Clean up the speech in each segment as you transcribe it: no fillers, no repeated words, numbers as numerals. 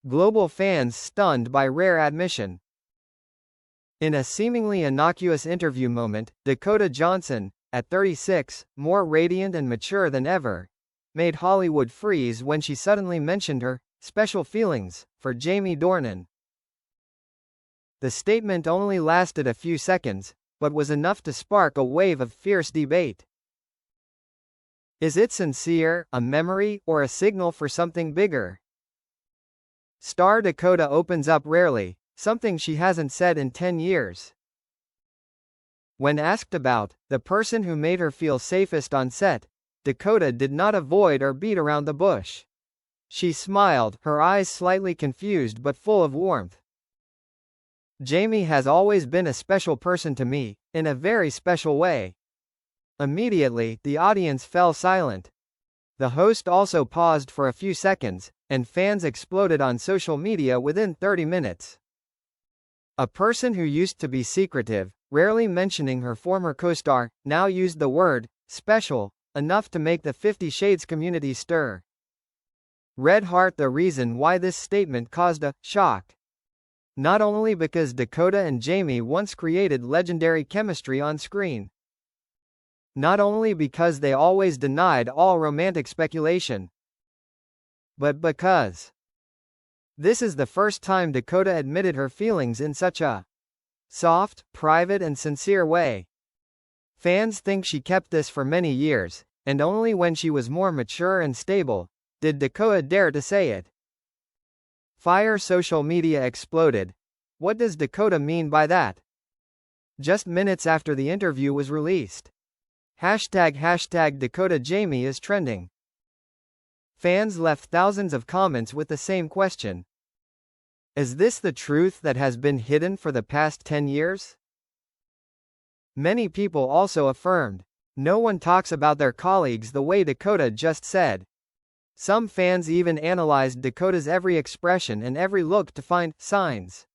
Global fans stunned by rare admission. In a seemingly innocuous interview moment, Dakota Johnson, at 36, more radiant and mature than ever, made Hollywood freeze when she suddenly mentioned her special feelings for Jamie Dornan. The statement only lasted a few seconds, but was enough to spark a wave of fierce debate. Is it sincere, a memory, or a signal for something bigger? Star Dakota opens up rarely, something she hasn't said in 10 years. When asked about the person who made her feel safest on set, Dakota did not avoid or beat around the bush. She smiled, her eyes slightly confused but full of warmth. Jamie has always been a special person to me, in a very special way. Immediately, the audience fell silent. The host also paused for a few seconds, and fans exploded on social media within 30 minutes. A person who used to be secretive, rarely mentioning her former co-star, now used the word special enough to make the 50 Shades community stir. Red Heart the reason why this statement caused a shock. Not only because Dakota and Jamie once created legendary chemistry on screen. Not only because they always denied all romantic speculation. But because this is the first time Dakota admitted her feelings in such a soft, private and sincere way. Fans think she kept this for many years, and only when she was more mature and stable did Dakota dare to say it. Fire social media exploded. What does Dakota mean by that? Just minutes after the interview was released. ## Dakota Jamie is trending. Fans left thousands of comments with the same question. Is this the truth that has been hidden for the past 10 years? Many people also affirmed, no one talks about their colleagues the way Dakota just said. Some fans even analyzed Dakota's every expression and every look to find signs.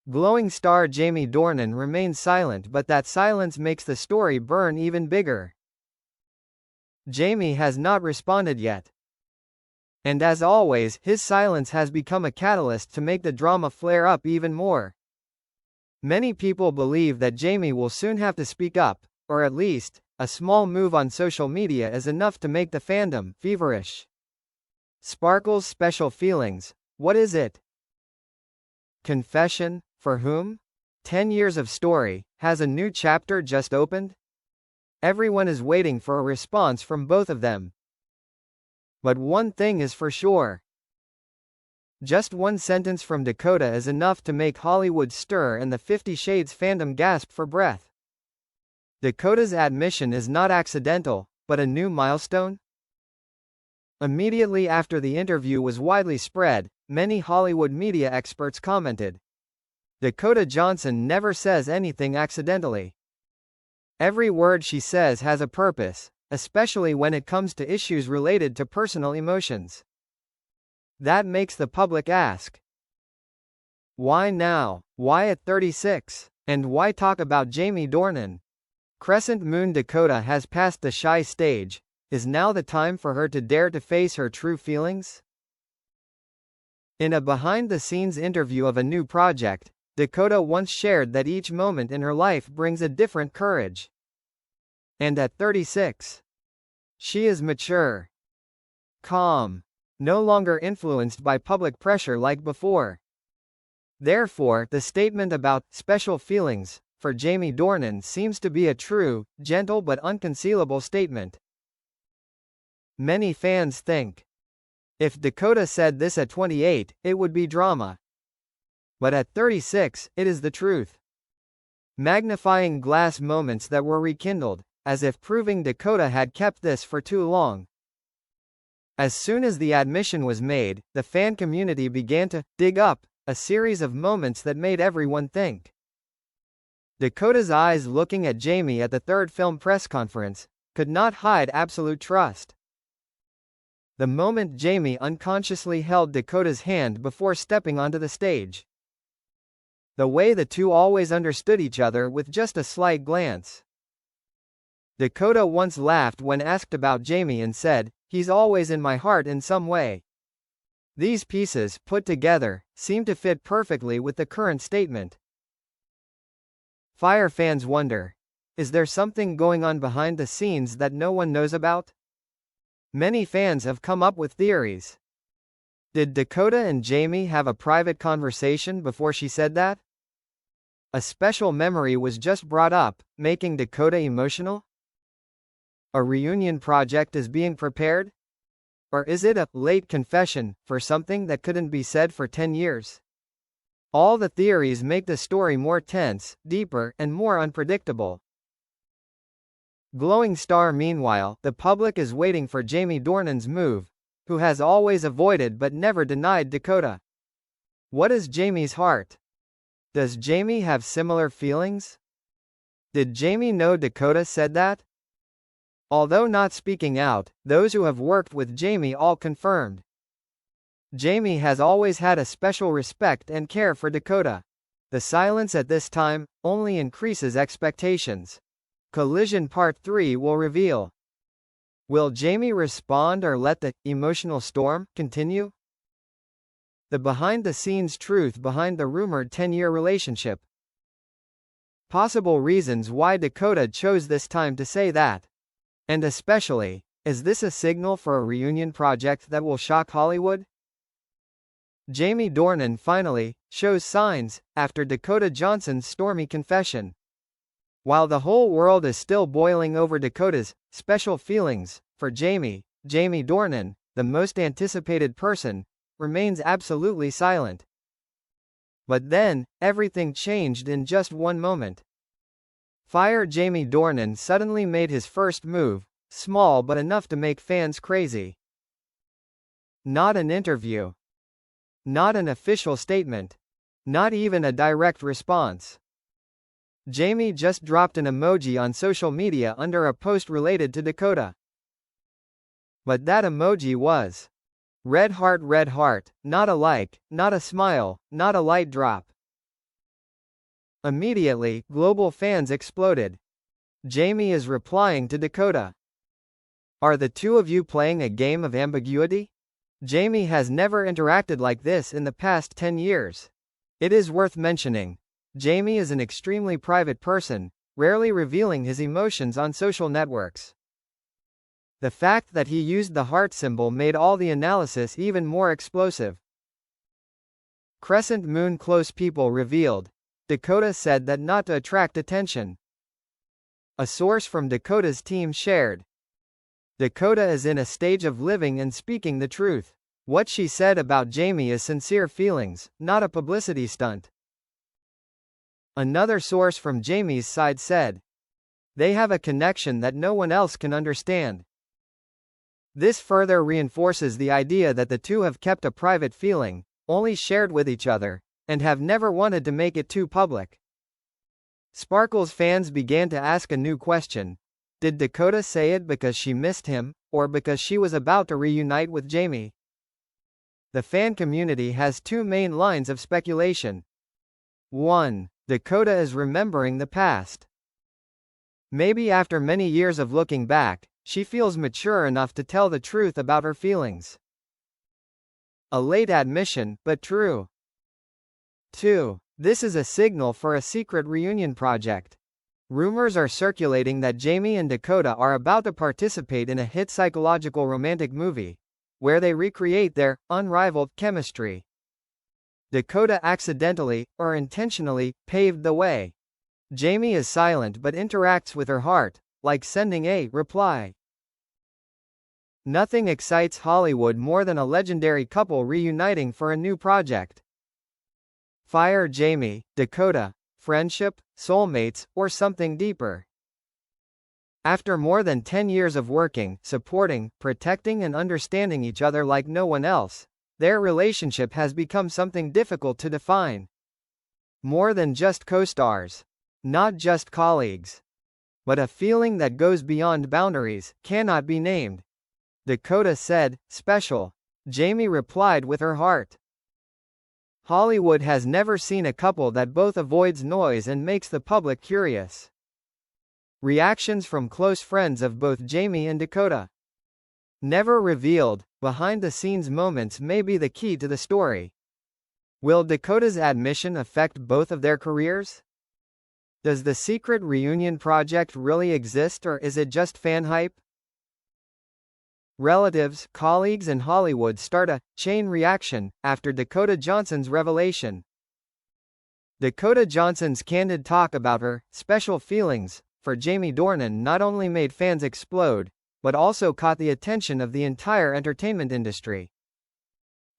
Glowing star Jamie Dornan remains silent, but that silence makes the story burn even bigger. Jamie has not responded yet. And as always, his silence has become a catalyst to make the drama flare up even more. Many people believe that Jamie will soon have to speak up, or at least, a small move on social media is enough to make the fandom feverish. Sparkle's special feelings, what is it? Confession, for whom? 10 years of story, has a new chapter just opened? Everyone is waiting for a response from both of them. But one thing is for sure. Just one sentence from Dakota is enough to make Hollywood stir and the 50 Shades fandom gasp for breath. Dakota's admission is not accidental, but a new milestone? Immediately after the interview was widely spread, many Hollywood media experts commented, Dakota Johnson never says anything accidentally. Every word she says has a purpose, especially when it comes to issues related to personal emotions. That makes the public ask, why now? Why at 36? And why talk about Jamie Dornan? Crescent Moon Dakota has passed the shy stage. Is now the time for her to dare to face her true feelings? In a behind-the-scenes interview of a new project, Dakota once shared that each moment in her life brings a different courage. And at 36, she is mature, calm, no longer influenced by public pressure like before. Therefore, the statement about special feelings for Jamie Dornan seems to be a true, gentle but unconcealable statement. Many fans think, if Dakota said this at 28, it would be drama. But at 36, it is the truth. Magnifying glass moments that were rekindled, as if proving Dakota had kept this for too long. As soon as the admission was made, the fan community began to dig up a series of moments that made everyone think. Dakota's eyes looking at Jamie at the third film press conference could not hide absolute trust. The moment Jamie unconsciously held Dakota's hand before stepping onto the stage. The way the two always understood each other with just a slight glance. Dakota once laughed when asked about Jamie and said, he's always in my heart in some way. These pieces, put together, seem to fit perfectly with the current statement. Fire fans wonder, is there something going on behind the scenes that no one knows about? Many fans have come up with theories. Did Dakota and Jamie have a private conversation before she said that? A special memory was just brought up, making Dakota emotional? A reunion project is being prepared? Or is it a late confession for something that couldn't be said for 10 years? All the theories make the story more tense, deeper, and more unpredictable. Glowing star. Meanwhile, the public is waiting for Jamie Dornan's move, who has always avoided but never denied Dakota. What is Jamie's heart? Does Jamie have similar feelings? Did Jamie know Dakota said that? Although not speaking out, those who have worked with Jamie all confirmed. Jamie has always had a special respect and care for Dakota. The silence at this time only increases expectations. Collision Part 3 will reveal. Will Jamie respond or let the emotional storm continue? The behind-the-scenes truth behind the rumored 10-year relationship. Possible reasons why Dakota chose this time to say that. And especially, is this a signal for a reunion project that will shock Hollywood? Jamie Dornan finally shows signs after Dakota Johnson's stormy confession. While the whole world is still boiling over Dakota's special feelings for Jamie, Jamie Dornan, the most anticipated person, remains absolutely silent. But then, everything changed in just one moment. Fire Jamie Dornan suddenly made his first move, small but enough to make fans crazy. Not an interview. Not an official statement. Not even a direct response. Jamie just dropped an emoji on social media under a post related to Dakota. But that emoji was red heart, not a like, not a smile, not a light drop. Immediately, global fans exploded. Jamie is replying to Dakota. Are the two of you playing a game of ambiguity? Jamie has never interacted like this in the past 10 years. It is worth mentioning, Jamie is an extremely private person, rarely revealing his emotions on social networks. The fact that he used the heart symbol made all the analysis even more explosive. Crescent moon. Close people revealed. Dakota said that not to attract attention. A source from Dakota's team shared. Dakota is in a stage of living and speaking the truth. What she said about Jamie is sincere feelings, not a publicity stunt. Another source from Jamie's side said, they have a connection that no one else can understand. This further reinforces the idea that the two have kept a private feeling, only shared with each other, and have never wanted to make it too public. Sparkles fans began to ask a new question. Did Dakota say it because she missed him, or because she was about to reunite with Jamie? The fan community has two main lines of speculation. 1. Dakota is remembering the past. Maybe after many years of looking back, she feels mature enough to tell the truth about her feelings. A late admission, but true. 2. This is a signal for a secret reunion project. Rumors are circulating that Jamie and Dakota are about to participate in a hit psychological romantic movie, where they recreate their unrivaled chemistry. Dakota accidentally, or intentionally, paved the way. Jamie is silent but interacts with her heart, like sending a reply. Nothing excites Hollywood more than a legendary couple reuniting for a new project. Fire Jamie, Dakota. Friendship, soulmates, or something deeper. After more than 10 years of working, supporting, protecting and understanding each other like no one else, their relationship has become something difficult to define. More than just co-stars. Not just colleagues. But a feeling that goes beyond boundaries, cannot be named. Dakota said, special. Jamie replied with her heart. Hollywood has never seen a couple that both avoids noise and makes the public curious. Reactions from close friends of both Jamie and Dakota. Never revealed, Behind-the-scenes moments may be the key to the story. Will Dakota's admission affect both of their careers? Does the secret reunion project really exist, or is it just fan hype? Relatives, colleagues and Hollywood start a chain reaction after Dakota Johnson's revelation. Dakota Johnson's candid talk about her special feelings for Jamie Dornan not only made fans explode, but also caught the attention of the entire entertainment industry.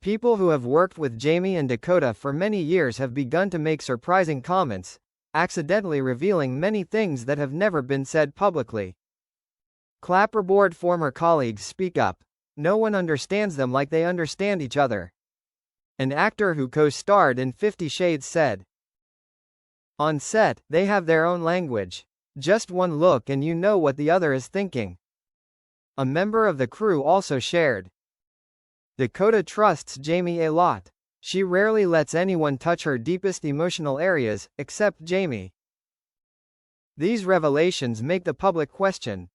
People who have worked with Jamie and Dakota for many years have begun to make surprising comments, accidentally revealing many things that have never been said publicly. Clapperboard former colleagues speak up. No one understands them like they understand each other. An actor who co-starred in 50 Shades said, "On set, they have their own language. Just one look and you know what the other is thinking." A member of the crew also shared, "Dakota trusts Jamie a lot. She rarely lets anyone touch her deepest emotional areas, except Jamie." These revelations make the public question,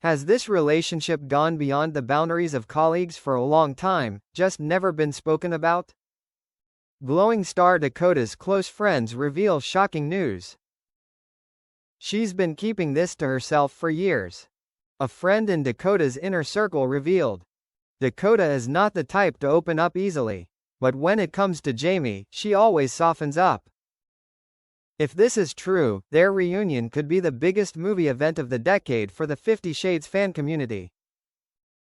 has this relationship gone beyond the boundaries of colleagues for a long time, just never been spoken about? Glowing star Dakota's close friends reveal shocking news. She's been keeping this to herself for years. A friend in Dakota's inner circle revealed, Dakota is not the type to open up easily, but when it comes to Jamie, she always softens up. If this is true, their reunion could be the biggest movie event of the decade for the 50 Shades fan community.